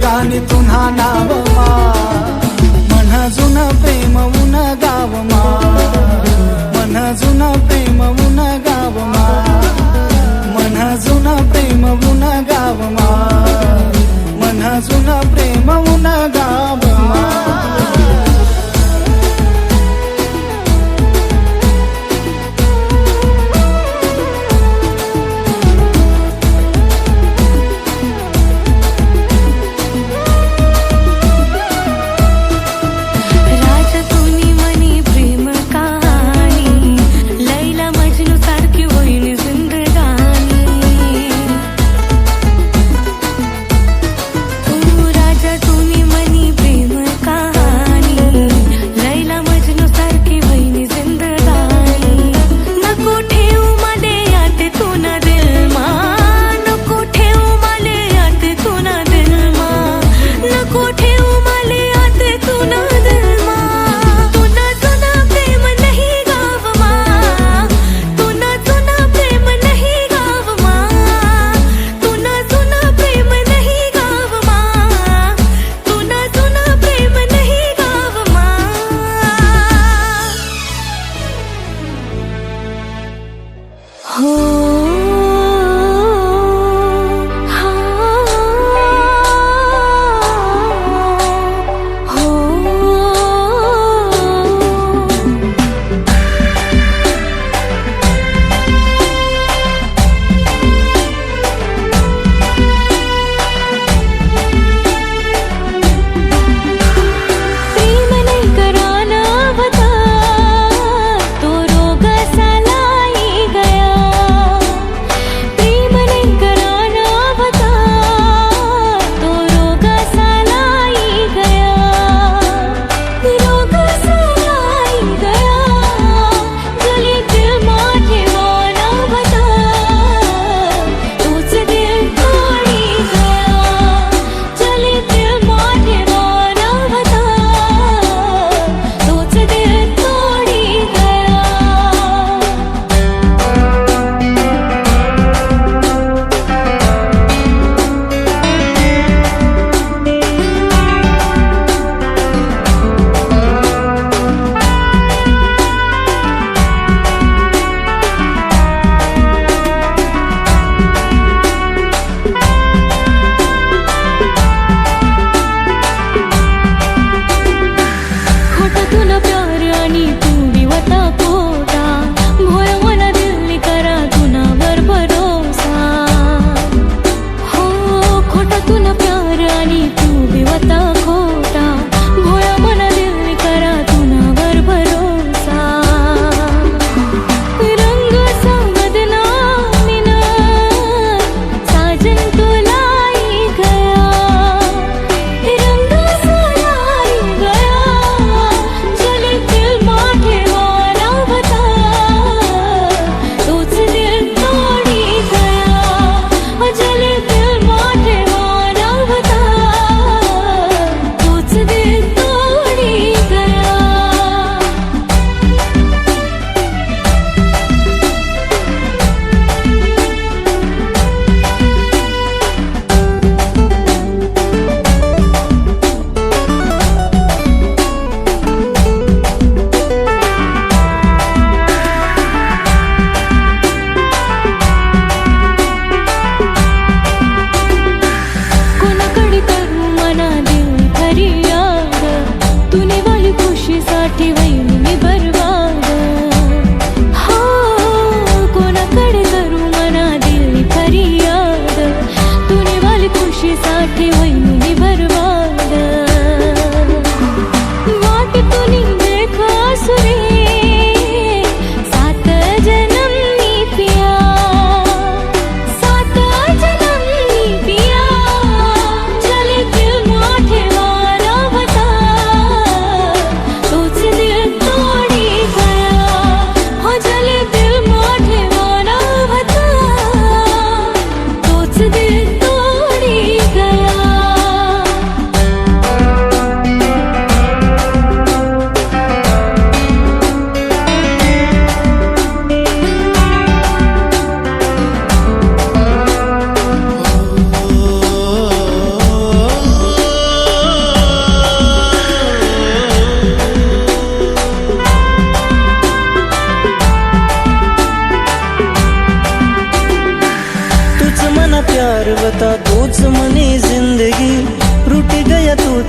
गाणी तुन्हा नावमा मन जुन प्रेम उन गावमा मन जुन प्रेम उन गावमा मन जुन प्रेम उन गावमा मन जुन प्रेम उन गावमा तो रोग सा लाई गया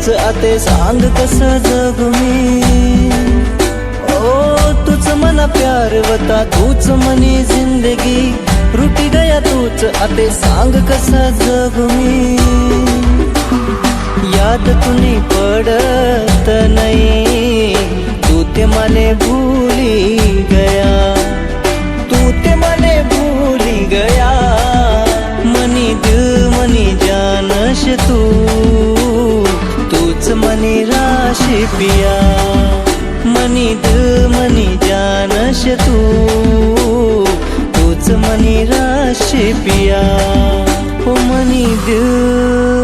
तूच आते सांग कसं जगू मी. ओ तूच मना प्यार वता, तूच मनी जिंदगी. रुटी गया तूच आते सांग कसं जगू मी. याद तुनी पडत नहीं, तू ते मने भूली गया. तू ते मने भूली गया. मनी दिल मनी जानश तू, तूच मनी राशि पिया. मनी दिल मनी जानश तू, तूच मनी राशि पिया. ओ मनी दिल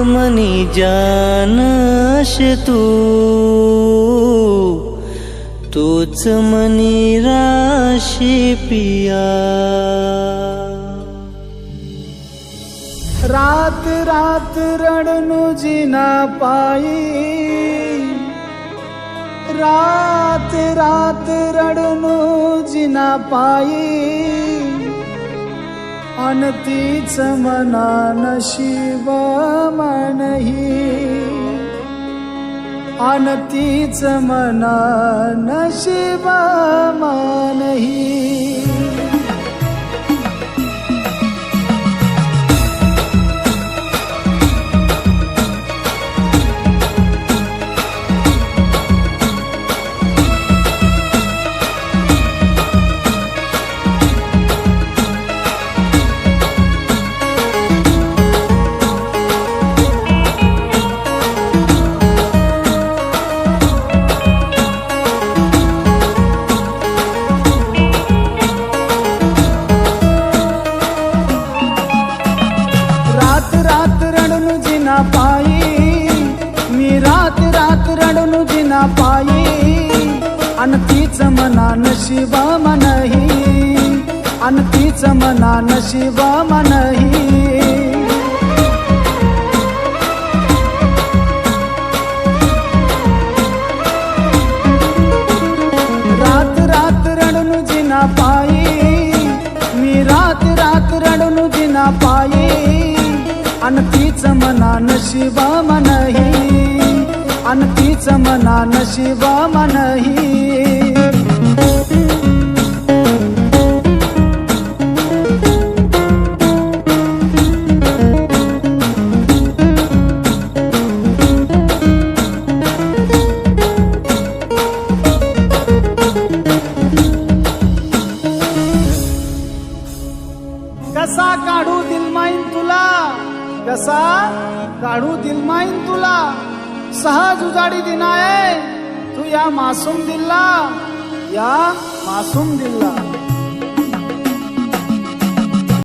मनी जानश तू, तूच मनी राशि पिया. रात रात रडनु जिना पायी. रात रात रडनु जिना पायी. अन तीच मना नशीब मनही. अन तीच मना नशीब मनही. मी रात रात रडनु जिना पायी. अन तीच मना नशीबा मनही. अन तीच मना नशीबा मनही. रात रात रडनु जिना पायी. मी रात रात रडनु जिना पायी. अन तीच मना नशीबा मनही. अन तीच मना नशीबा मनही. कसा काढू दिलमाईन तुला. कसा काढू दिलमाईन तुला. सहज उजाडी दिनाय तू या मासूम दिल्ला. या मासूम दिल्ला.